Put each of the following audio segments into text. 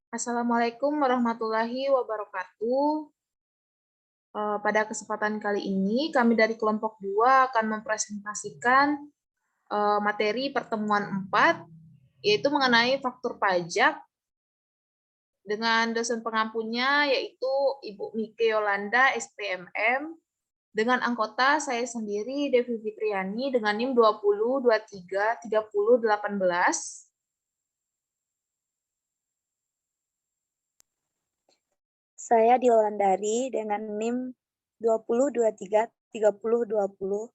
Assalamualaikum warahmatullahi wabarakatuh. Pada kesempatan kali ini, kami dari kelompok 2 akan mempresentasikan materi pertemuan 4, yaitu mengenai faktur pajak, dengan dosen pengampunya yaitu Ibu Mike Yolanda, SPMM, dengan anggota saya sendiri, Devi Fitriani, dengan NIM 20 23 30 18. Saya Diolandari dengan NIM 20 23 30 20.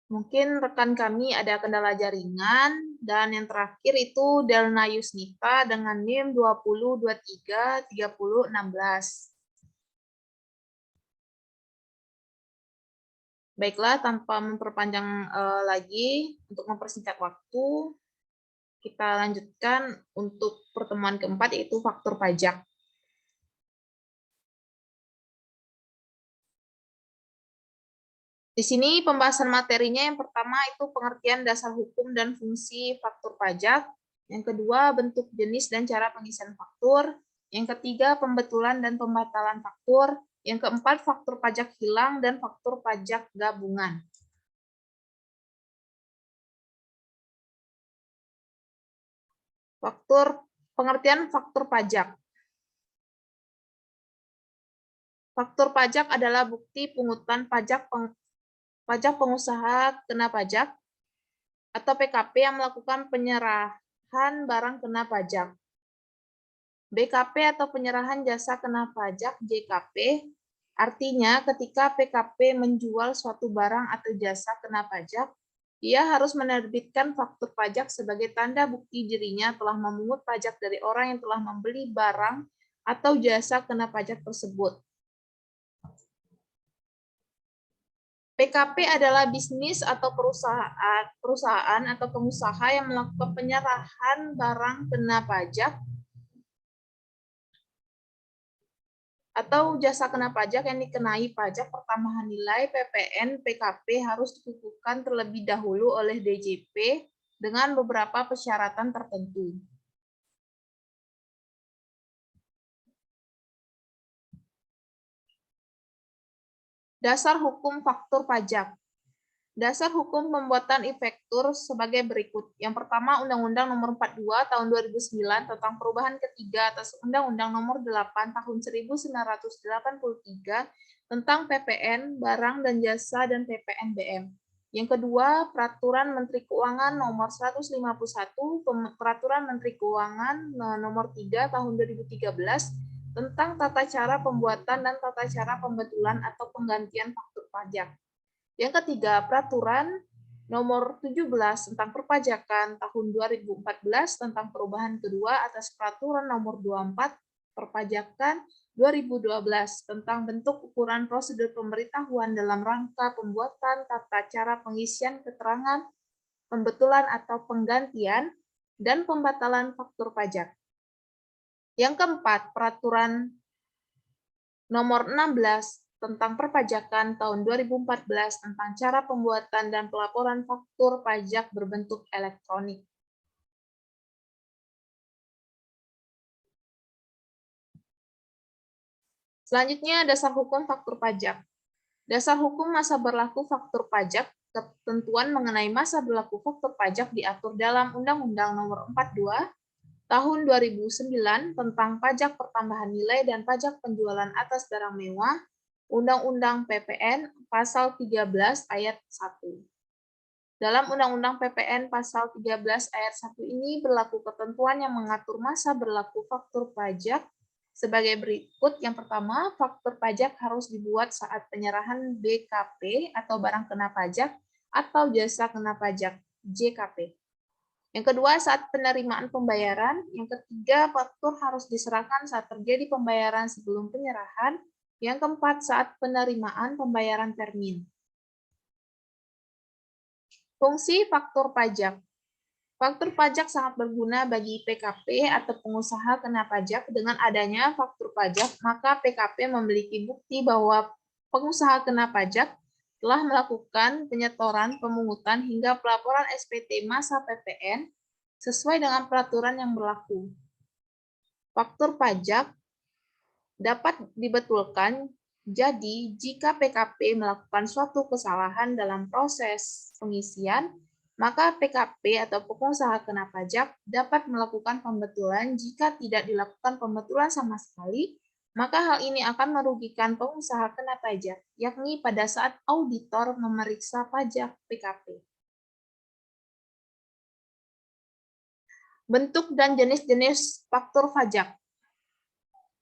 Mungkin rekan kami ada kendala jaringan, dan yang terakhir itu Delna Yusnita dengan NIM 20 23 30 16. Baiklah, tanpa memperpanjang lagi, untuk mempersingkat waktu, kita lanjutkan untuk pertemuan keempat, yaitu faktur pajak. Di sini pembahasan materinya yang pertama itu pengertian dasar hukum dan fungsi faktur pajak, yang kedua bentuk, jenis, dan cara pengisian faktur, yang ketiga pembetulan dan pembatalan faktur, yang keempat faktur pajak hilang dan faktur pajak gabungan. Pengertian faktur pajak. Faktur pajak adalah bukti pungutan pajak pengusaha kena pajak atau PKP yang melakukan penyerahan barang kena pajak. BKP atau penyerahan jasa kena pajak JKP, artinya ketika PKP menjual suatu barang atau jasa kena pajak, ia harus menerbitkan faktur pajak sebagai tanda bukti dirinya telah memungut pajak dari orang yang telah membeli barang atau jasa kena pajak tersebut. PKP adalah bisnis atau perusahaan atau pengusaha yang melakukan penyerahan barang kena pajak atau jasa kena pajak yang dikenai pajak pertambahan nilai PPN PKP harus dikukuhkan terlebih dahulu oleh DJP dengan beberapa persyaratan tertentu. Dasar hukum faktur pajak. Dasar hukum pembuatan e-faktur sebagai berikut. Yang pertama, Undang-Undang Nomor 42 Tahun 2009 tentang perubahan ketiga atas Undang-Undang Nomor 8 Tahun 1983 tentang PPN, barang dan jasa, dan PPNBM. Yang kedua, Peraturan Menteri Keuangan Nomor 151, Peraturan Menteri Keuangan Nomor 3 Tahun 2013 tentang tata cara pembuatan dan tata cara pembetulan atau penggantian faktur pajak. Yang ketiga, Peraturan Nomor 17 tentang Perpajakan Tahun 2014 tentang perubahan kedua atas Peraturan Nomor 24 Perpajakan 2012 tentang bentuk, ukuran, prosedur pemberitahuan dalam rangka pembuatan tata cara pengisian keterangan, pembetulan atau penggantian, dan pembatalan faktur pajak. Yang keempat, Peraturan Nomor 16 tentang Perpajakan Tahun 2014 tentang cara pembuatan dan pelaporan faktur pajak berbentuk elektronik. Selanjutnya, dasar hukum faktur pajak. Dasar hukum masa berlaku faktur pajak. Ketentuan mengenai masa berlaku faktur pajak diatur dalam Undang-Undang Nomor 42 Tahun 2009 tentang pajak pertambahan nilai dan pajak penjualan atas barang mewah, Undang-Undang PPN Pasal 13 Ayat 1. Dalam Undang-Undang PPN Pasal 13 Ayat 1 ini berlaku ketentuan yang mengatur masa berlaku faktur pajak sebagai berikut. Yang pertama, faktur pajak harus dibuat saat penyerahan BKP atau barang kena pajak atau jasa kena pajak JKP. Yang kedua, saat penerimaan pembayaran. Yang ketiga, faktur harus diserahkan saat terjadi pembayaran sebelum penyerahan. Yang keempat, saat penerimaan pembayaran termin. Fungsi faktur pajak. Faktur pajak sangat berguna bagi PKP atau pengusaha kena pajak. Dengan adanya faktur pajak, maka PKP memiliki bukti bahwa pengusaha kena pajak telah melakukan penyetoran, pemungutan, hingga pelaporan SPT masa PPN sesuai dengan peraturan yang berlaku. Faktur pajak dapat dibetulkan jadi jika PKP melakukan suatu kesalahan dalam proses pengisian, maka PKP atau pengusaha kena pajak dapat melakukan pembetulan. Jika tidak dilakukan pembetulan sama sekali, maka hal ini akan merugikan pengusaha kena pajak, yakni pada saat auditor memeriksa pajak PKP. Bentuk dan jenis-jenis faktur pajak.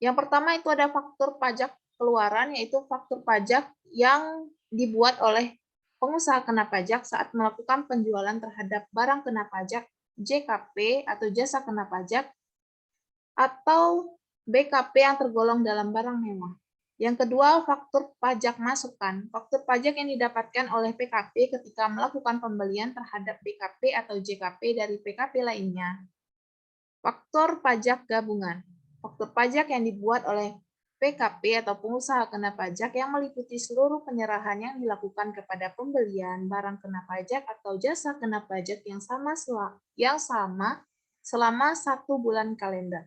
Yang pertama itu ada faktur pajak keluaran, yaitu faktur pajak yang dibuat oleh pengusaha kena pajak saat melakukan penjualan terhadap barang kena pajak, JKP atau jasa kena pajak, atau BKP yang tergolong dalam barang mewah. Yang kedua, faktur pajak masukan. Faktur pajak yang didapatkan oleh PKP ketika melakukan pembelian terhadap BKP atau JKP dari PKP lainnya. Faktur pajak gabungan. Faktur pajak yang dibuat oleh PKP atau pengusaha kena pajak yang meliputi seluruh penyerahan yang dilakukan kepada pembelian barang kena pajak atau jasa kena pajak yang sama selama 1 bulan kalender.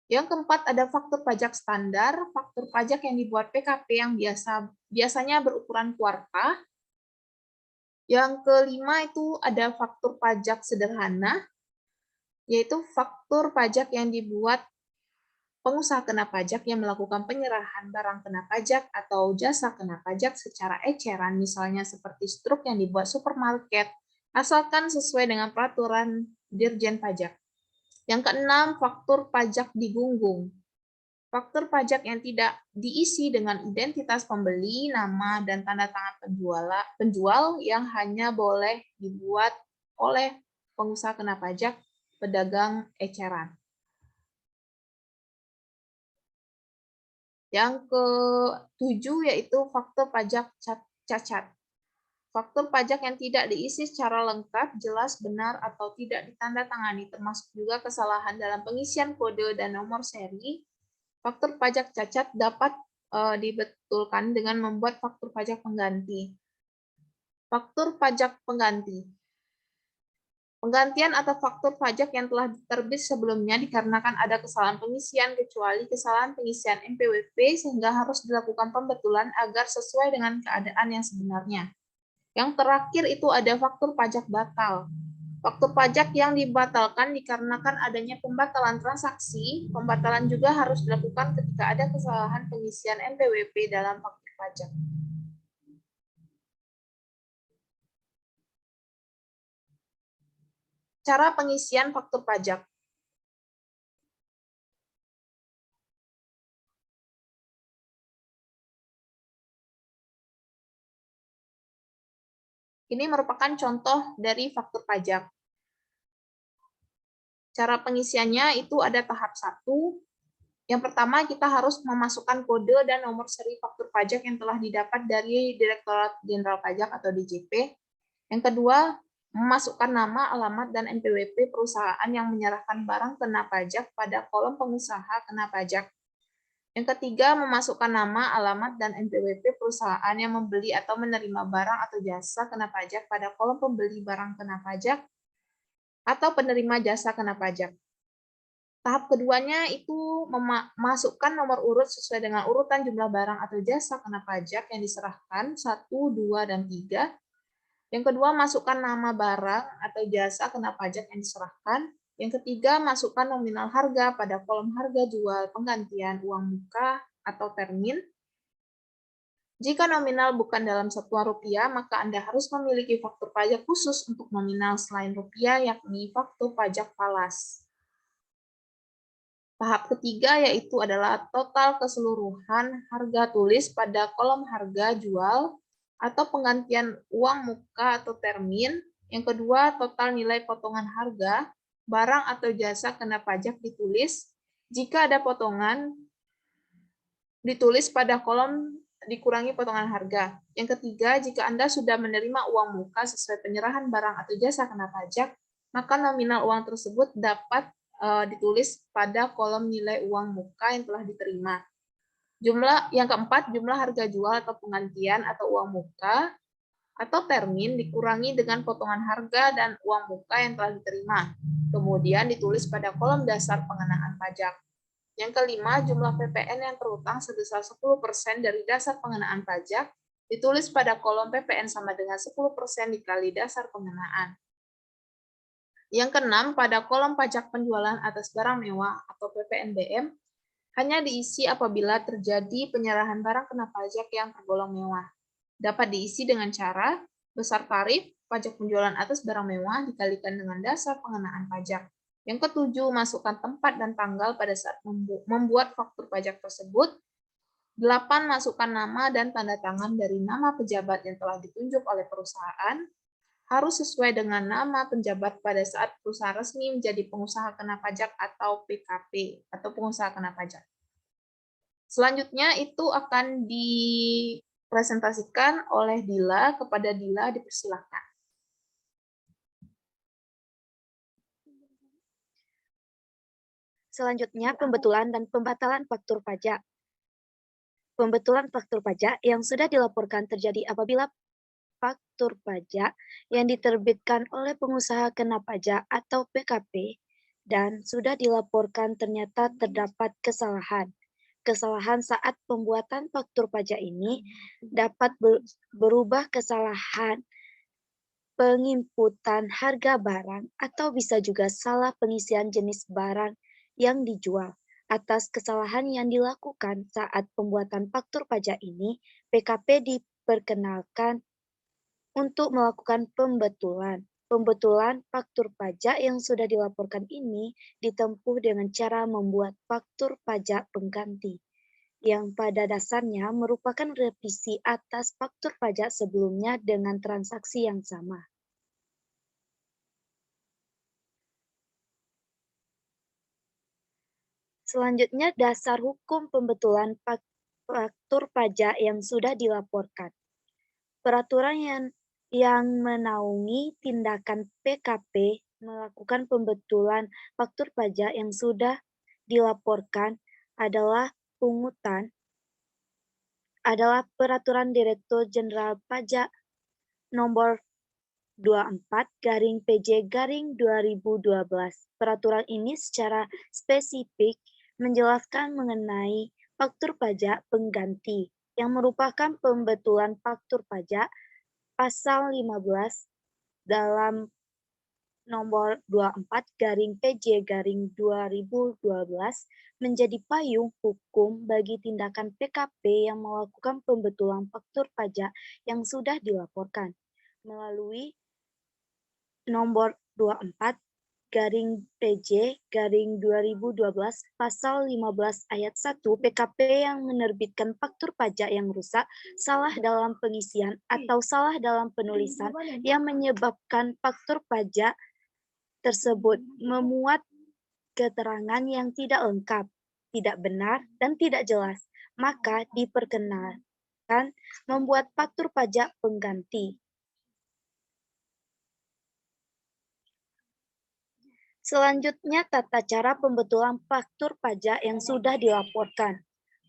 Yang keempat ada faktur pajak standar, faktur pajak yang dibuat PKP yang biasanya berukuran kuarta. Yang kelima itu ada faktur pajak sederhana, yaitu faktur pajak yang dibuat pengusaha kena pajak yang melakukan penyerahan barang kena pajak atau jasa kena pajak secara eceran, misalnya seperti struk yang dibuat supermarket, asalkan sesuai dengan peraturan Dirjen Pajak. Yang keenam, faktur pajak digunggung. Faktur pajak yang tidak diisi dengan identitas pembeli, nama, dan tanda tangan penjual yang hanya boleh dibuat oleh pengusaha kena pajak, pedagang eceran. Yang ke-7 yaitu faktur pajak cacat. Faktur pajak yang tidak diisi secara lengkap, jelas, benar, atau tidak ditandatangani, termasuk juga kesalahan dalam pengisian kode dan nomor seri. Faktur pajak cacat dapat dibetulkan dengan membuat faktur pajak pengganti. Faktur pajak pengganti. Penggantian atau faktur pajak yang telah terbit sebelumnya dikarenakan ada kesalahan pengisian kecuali kesalahan pengisian NPWP sehingga harus dilakukan pembetulan agar sesuai dengan keadaan yang sebenarnya. Yang terakhir itu ada faktur pajak batal. Faktur pajak yang dibatalkan dikarenakan adanya pembatalan transaksi. Pembatalan juga harus dilakukan ketika ada kesalahan pengisian NPWP dalam faktur pajak. Cara pengisian faktur pajak. Ini merupakan contoh dari faktur pajak. Cara pengisiannya itu ada tahap 1. Yang pertama, kita harus memasukkan kode dan nomor seri faktur pajak yang telah didapat dari Direktorat Jenderal Pajak atau DJP. Yang kedua, memasukkan nama, alamat, dan NPWP perusahaan yang menyerahkan barang kena pajak pada kolom pengusaha kena pajak. Yang ketiga, memasukkan nama, alamat, dan NPWP perusahaan yang membeli atau menerima barang atau jasa kena pajak pada kolom pembeli barang kena pajak atau penerima jasa kena pajak. Tahap keduanya itu memasukkan nomor urut sesuai dengan urutan jumlah barang atau jasa kena pajak yang diserahkan 1, 2, dan 3. Yang kedua, masukkan nama barang atau jasa kena pajak yang diserahkan. Yang ketiga, masukkan nominal harga pada kolom harga jual penggantian uang muka atau termin. Jika nominal bukan dalam satuan rupiah, maka Anda harus memiliki faktur pajak khusus untuk nominal selain rupiah, yakni faktur pajak falas. Tahap ketiga yaitu adalah total keseluruhan harga tulis pada kolom harga jual atau penggantian uang muka atau termin. Yang kedua, total nilai potongan harga, barang atau jasa kena pajak ditulis. Jika ada potongan, ditulis pada kolom dikurangi potongan harga. Yang ketiga, jika Anda sudah menerima uang muka sesuai penyerahan barang atau jasa kena pajak, maka nominal uang tersebut dapat ditulis pada kolom nilai uang muka yang telah diterima. Yang keempat, jumlah harga jual atau penggantian atau uang muka atau termin dikurangi dengan potongan harga dan uang muka yang telah diterima. Kemudian ditulis pada kolom dasar pengenaan pajak. Yang kelima, jumlah PPN yang terutang sebesar 10% dari dasar pengenaan pajak ditulis pada kolom PPN sama dengan 10% dikali dasar pengenaan. Yang keenam, pada kolom pajak penjualan atas barang mewah atau PPNBM hanya diisi apabila terjadi penyerahan barang kena pajak yang tergolong mewah. Dapat diisi dengan cara besar tarif pajak penjualan atas barang mewah dikalikan dengan dasar pengenaan pajak. Yang ketujuh, masukkan tempat dan tanggal pada saat membuat faktur pajak tersebut. 8, masukkan nama dan tanda tangan dari nama pejabat yang telah ditunjuk oleh perusahaan. Harus sesuai dengan nama penjabat pada saat perusahaan resmi menjadi pengusaha kena pajak atau PKP atau pengusaha kena pajak. Selanjutnya itu akan dipresentasikan oleh Dila. Kepada Dila dipersilakan. Selanjutnya, pembetulan dan pembatalan faktur pajak. Pembetulan faktur pajak yang sudah dilaporkan terjadi apabila faktur pajak yang diterbitkan oleh pengusaha kena pajak atau PKP dan sudah dilaporkan ternyata terdapat kesalahan. Kesalahan saat pembuatan faktur pajak ini dapat berubah kesalahan penginputan harga barang atau bisa juga salah pengisian jenis barang yang dijual. Atas kesalahan yang dilakukan saat pembuatan faktur pajak ini, PKP diperkenalkan untuk melakukan pembetulan. Pembetulan faktur pajak yang sudah dilaporkan ini ditempuh dengan cara membuat faktur pajak pengganti, yang pada dasarnya merupakan revisi atas faktur pajak sebelumnya dengan transaksi yang sama. Selanjutnya, dasar hukum pembetulan faktur pajak yang sudah dilaporkan. Peraturan yang menaungi tindakan PKP melakukan pembetulan faktur pajak yang sudah dilaporkan adalah Peraturan Direktur Jenderal Pajak Nomor 24/PJ/2012. Peraturan ini secara spesifik menjelaskan mengenai faktur pajak pengganti yang merupakan pembetulan faktur pajak. Pasal 15 dalam nomor 24/PJ/2012 menjadi payung hukum bagi tindakan PKP yang melakukan pembetulan faktur pajak yang sudah dilaporkan. Melalui nomor 24/PJ/2012 pasal 15 ayat 1, PKP yang menerbitkan faktur pajak yang rusak, salah dalam pengisian atau salah dalam penulisan yang menyebabkan faktur pajak tersebut memuat keterangan yang tidak lengkap, tidak benar, dan tidak jelas, maka diperkenankan membuat faktur pajak pengganti. Selanjutnya, tata cara pembetulan faktur pajak yang sudah dilaporkan.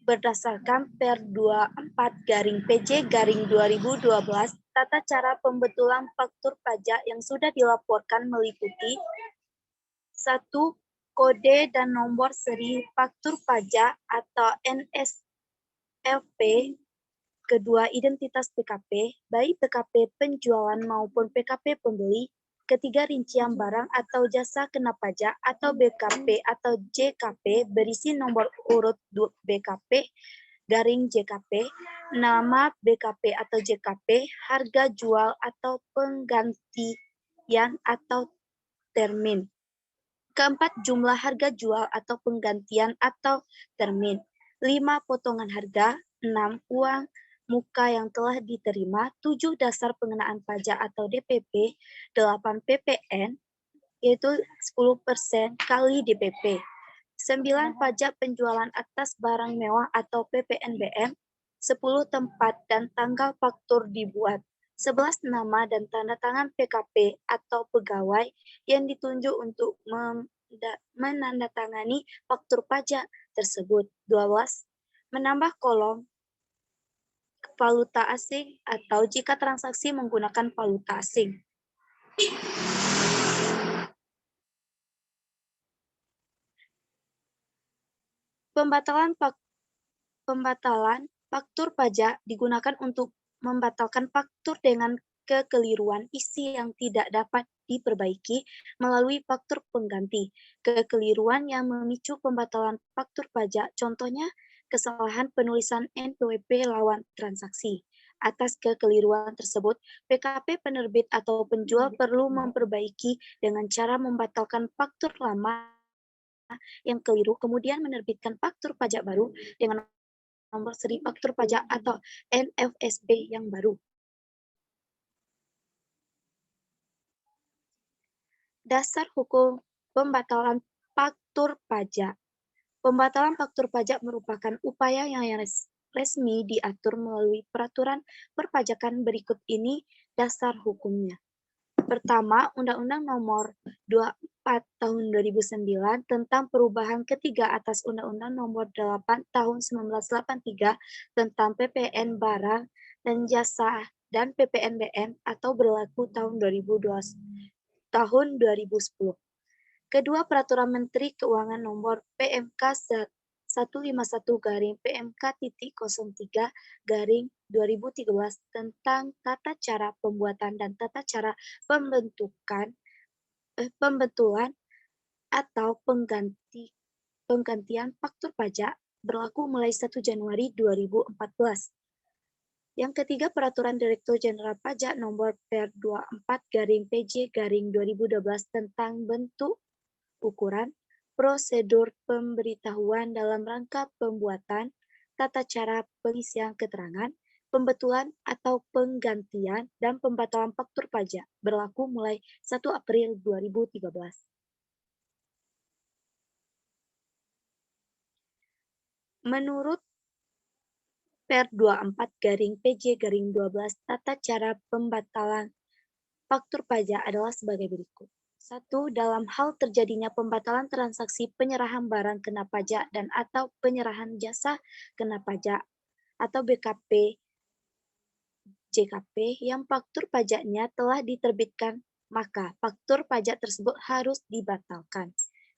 Berdasarkan Per 24/PJ/2012, tata cara pembetulan faktur pajak yang sudah dilaporkan meliputi 1. Kode dan nomor seri faktur pajak atau NSFP. Kedua, identitas PKP, baik PKP penjualan maupun PKP pembeli. Ketiga, rincian barang atau jasa kena pajak atau BKP atau JKP berisi nomor urut BKP garing JKP, nama BKP atau JKP, harga jual atau penggantian atau termin. Keempat, jumlah harga jual atau penggantian atau termin. 5, potongan harga. 6, uang muka yang telah diterima. 7, dasar pengenaan pajak atau DPP. 8, PPN, yaitu 10% kali DPP. 9, pajak penjualan atas barang mewah atau PPNBM. 10 tempat dan tanggal faktur dibuat, 11 nama dan tanda tangan PKP atau pegawai yang ditunjuk untuk menandatangani faktur pajak tersebut. 12. Menambah kolom valuta asing atau jika transaksi menggunakan valuta asing. Pembatalan faktur pajak digunakan untuk membatalkan faktur dengan kekeliruan isi yang tidak dapat diperbaiki melalui faktur pengganti. Kekeliruan yang memicu pembatalan faktur pajak, contohnya kesalahan penulisan NPWP lawan transaksi. Atas kekeliruan tersebut, PKP penerbit atau penjual perlu memperbaiki dengan cara membatalkan faktur lama yang keliru, kemudian menerbitkan faktur pajak baru dengan nomor seri faktur pajak atau NFSP yang baru. Dasar hukum pembatalan faktur pajak. Pembatalan faktur pajak merupakan upaya yang resmi diatur melalui peraturan perpajakan berikut ini dasar hukumnya. Pertama, Undang-Undang Nomor 24 Tahun 2009 tentang perubahan ketiga atas Undang-Undang Nomor 8 Tahun 1983 tentang PPN barang dan jasa dan PPNBM atau berlaku tahun 2010. Kedua, Peraturan Menteri Keuangan Nomor PMK 151-PMK.03-2013 tentang tata cara pembuatan dan tata cara pembentulan atau penggantian faktur pajak berlaku mulai 1 Januari 2014. Yang ketiga, Peraturan Direktur Jenderal Pajak Nomor Per 24-PJ-2012 tentang bentuk, ukuran, prosedur pemberitahuan dalam rangka pembuatan, tata cara pengisian keterangan, pembetulan atau penggantian, dan pembatalan faktur pajak berlaku mulai 1 April 2013. Menurut Per 24-PJ-12 tata cara pembatalan faktur pajak adalah sebagai berikut. 1. Dalam hal terjadinya pembatalan transaksi penyerahan barang kena pajak dan atau penyerahan jasa kena pajak atau BKP JKP yang faktur pajaknya telah diterbitkan, maka faktur pajak tersebut harus dibatalkan.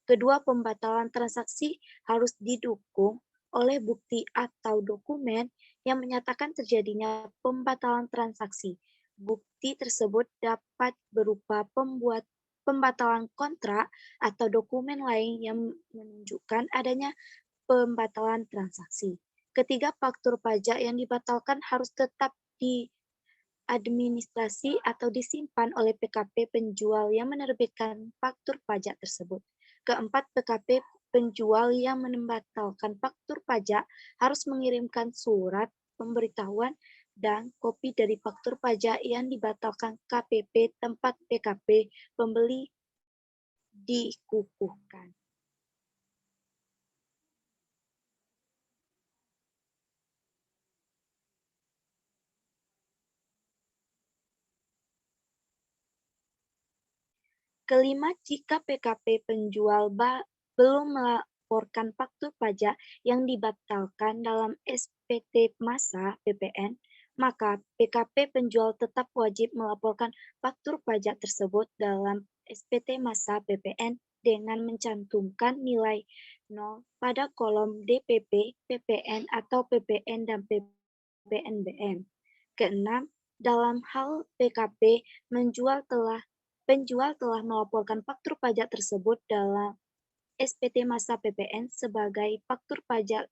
Kedua, pembatalan transaksi harus didukung oleh bukti atau dokumen yang menyatakan terjadinya pembatalan transaksi. Bukti tersebut dapat berupa pembatalan kontrak atau dokumen lain yang menunjukkan adanya pembatalan transaksi. Ketiga, faktur pajak yang dibatalkan harus tetap diadministrasi atau disimpan oleh PKP penjual yang menerbitkan faktur pajak tersebut. Keempat, PKP penjual yang membatalkan faktur pajak harus mengirimkan surat pemberitahuan dan kopi dari faktur pajak yang dibatalkan KPP tempat PKP pembeli dikukuhkan. Kelima, jika PKP penjual belum melaporkan faktur pajak yang dibatalkan dalam SPT masa PPN, maka PKP penjual tetap wajib melaporkan faktur pajak tersebut dalam SPT masa PPN dengan mencantumkan nilai 0 pada kolom DPP, PPN atau PPN dan PPNBM. Keenam, dalam hal PKP penjual telah melaporkan faktur pajak tersebut dalam SPT masa PPN sebagai faktur pajak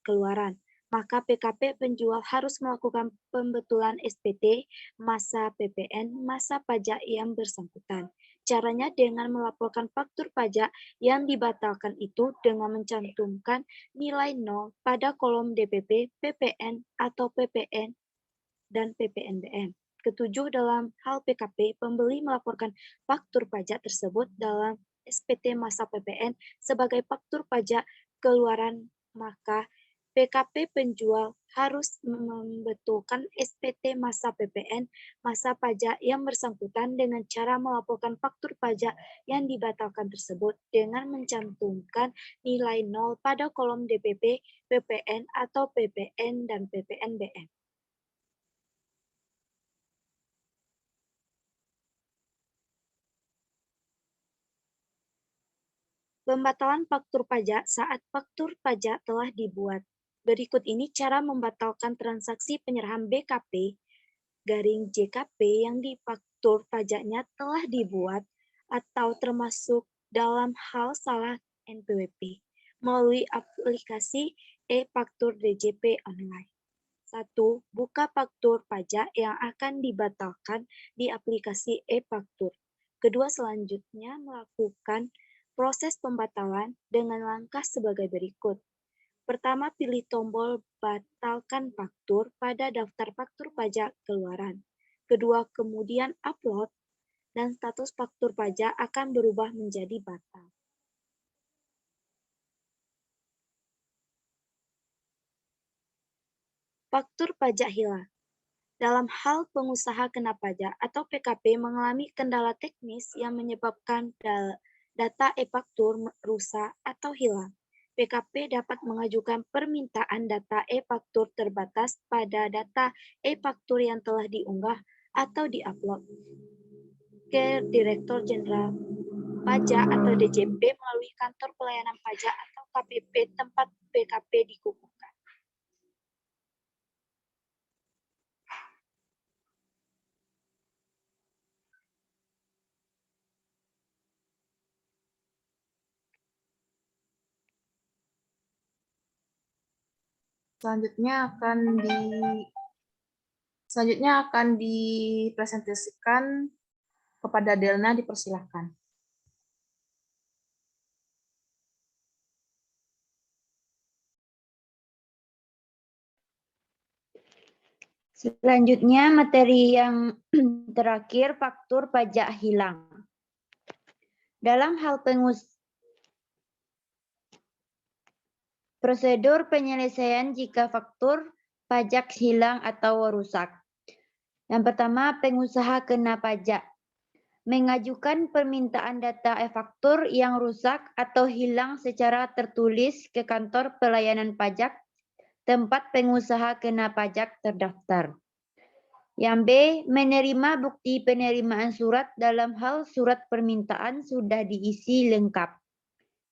keluaran, maka PKP penjual harus melakukan pembetulan SPT masa PPN masa pajak yang bersangkutan. Caranya dengan melaporkan faktur pajak yang dibatalkan itu dengan mencantumkan nilai 0 pada kolom DPP, PPN atau PPN dan PPNBM. Ketujuh, dalam hal PKP, pembeli melaporkan faktur pajak tersebut dalam SPT masa PPN sebagai faktur pajak keluaran, maka PKP penjual harus membetulkan SPT masa PPN, masa pajak yang bersangkutan dengan cara melaporkan faktur pajak yang dibatalkan tersebut dengan mencantumkan nilai 0 pada kolom DPP, PPN atau PPN dan PPNBM. Pembatalan faktur pajak saat faktur pajak telah dibuat. Berikut ini cara membatalkan transaksi penyerahan BKP garing JKP yang di faktur pajaknya telah dibuat atau termasuk dalam hal salah NPWP melalui aplikasi e-faktur DJP online. 1. Buka faktur pajak yang akan dibatalkan di aplikasi e-faktur. Kedua, selanjutnya melakukan proses pembatalan dengan langkah sebagai berikut. Pertama, pilih tombol batalkan faktur pada daftar faktur pajak keluaran. Kedua, kemudian upload dan status faktur pajak akan berubah menjadi batal. Faktur pajak hilang. Dalam hal pengusaha kena pajak atau PKP mengalami kendala teknis yang menyebabkan data e-faktur rusak atau hilang, PKP dapat mengajukan permintaan data e-faktur terbatas pada data e-faktur yang telah diunggah atau diupload ke Direktur Jenderal Pajak atau DJP melalui Kantor Pelayanan Pajak atau KPP tempat PKP dikukuhkan. Selanjutnya akan dipresentasikan kepada Delna, dipersilahkan. Selanjutnya materi yang terakhir, faktur pajak hilang. Dalam hal prosedur penyelesaian jika faktur pajak hilang atau rusak. Yang pertama, pengusaha kena pajak mengajukan permintaan data e-faktur yang rusak atau hilang secara tertulis ke Kantor Pelayanan Pajak tempat pengusaha kena pajak terdaftar. Yang B, menerima bukti penerimaan surat dalam hal surat permintaan sudah diisi lengkap.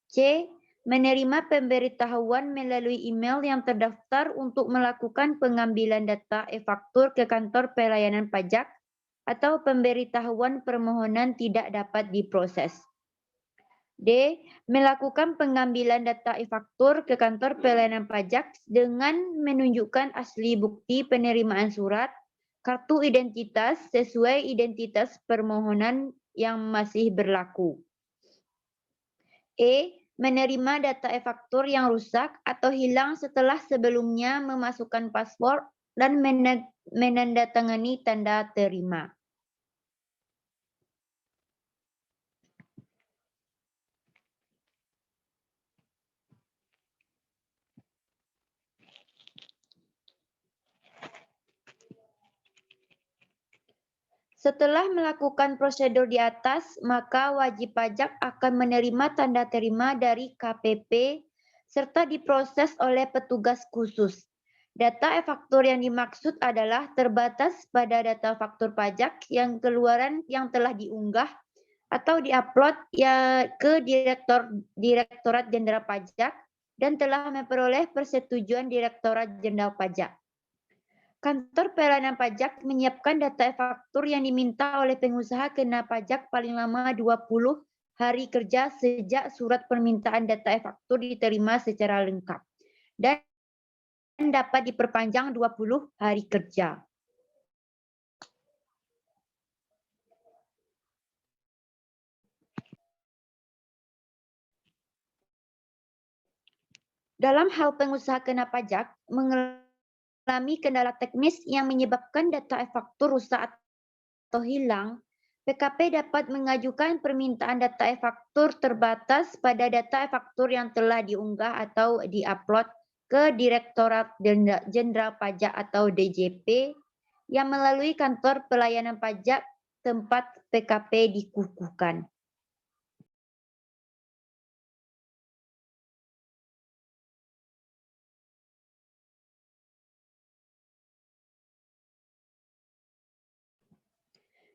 C, menerima pemberitahuan melalui email yang terdaftar untuk melakukan pengambilan data e-faktur ke Kantor Pelayanan Pajak atau pemberitahuan permohonan tidak dapat diproses. D, melakukan pengambilan data e-faktur ke Kantor Pelayanan Pajak dengan menunjukkan asli bukti penerimaan surat, kartu identitas sesuai identitas permohonan yang masih berlaku. E, menerima data e-faktur yang rusak atau hilang setelah sebelumnya memasukkan paspor dan menandatangani tanda terima. Setelah melakukan prosedur di atas, maka wajib pajak akan menerima tanda terima dari KPP serta diproses oleh petugas khusus. Data e-faktur yang dimaksud adalah terbatas pada data faktur pajak yang keluaran yang telah diunggah atau diupload ke Direktorat Jenderal Pajak dan telah memperoleh persetujuan Direktorat Jenderal Pajak. Kantor Pelayanan Pajak menyiapkan data e-faktur yang diminta oleh pengusaha kena pajak paling lama 20 hari kerja sejak surat permintaan data e-faktur diterima secara lengkap dan dapat diperpanjang 20 hari kerja. Dalam hal pengusaha kena pajak mengalami kendala teknis yang menyebabkan data e-faktur rusak atau hilang, PKP dapat mengajukan permintaan data e-faktur terbatas pada data e-faktur yang telah diunggah atau diupload ke Direktorat Jenderal Pajak atau DJP yang melalui kantor pelayanan pajak tempat PKP dikukuhkan.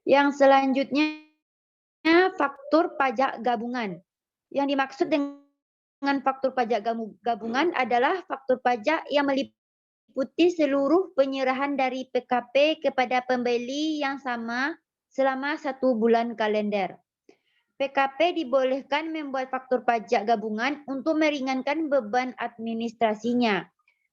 Yang selanjutnya faktur pajak gabungan. Yang dimaksud dengan faktur pajak gabungan adalah faktur pajak yang meliputi seluruh penyerahan dari PKP kepada pembeli yang sama selama 1 bulan kalender. PKP dibolehkan membuat faktur pajak gabungan untuk meringankan beban administrasinya.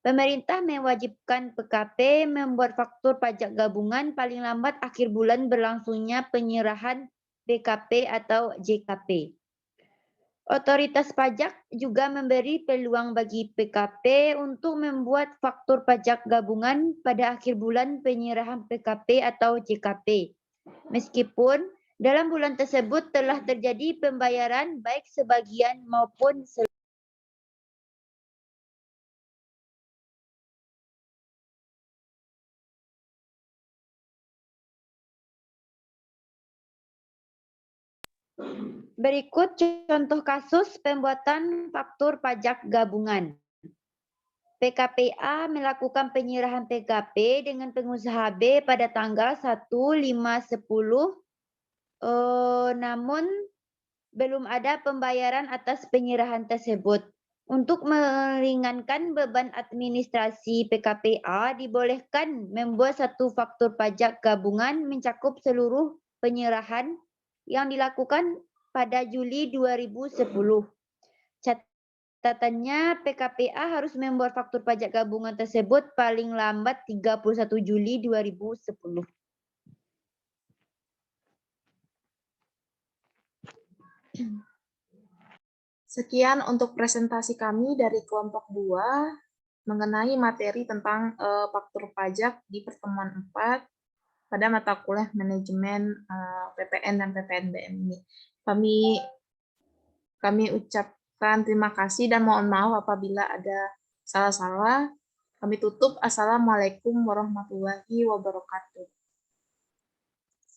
Pemerintah mewajibkan PKP membuat faktur pajak gabungan paling lambat akhir bulan berlangsungnya penyerahan PKP atau JKP. Otoritas pajak juga memberi peluang bagi PKP untuk membuat faktur pajak gabungan pada akhir bulan penyerahan PKP atau JKP. Meskipun dalam bulan tersebut telah terjadi pembayaran baik sebagian maupun seluruh. Berikut contoh kasus pembuatan faktur pajak gabungan. PKPA melakukan penyerahan PKP dengan pengusaha B pada tanggal 1/5/10, namun belum ada pembayaran atas penyerahan tersebut. Untuk meringankan beban administrasi PKPA, dibolehkan membuat satu faktur pajak gabungan mencakup seluruh penyerahan yang dilakukan pada Juli 2010. Catatannya, PKPA harus membuat faktur pajak gabungan tersebut paling lambat 31 Juli 2010. Sekian untuk presentasi kami dari kelompok 2 mengenai materi tentang faktur pajak di pertemuan 4 pada mata kuliah manajemen PPN dan PPNBM ini. Kami ucapkan terima kasih dan mohon maaf apabila ada salah-salah. Kami tutup. Assalamualaikum warahmatullahi wabarakatuh.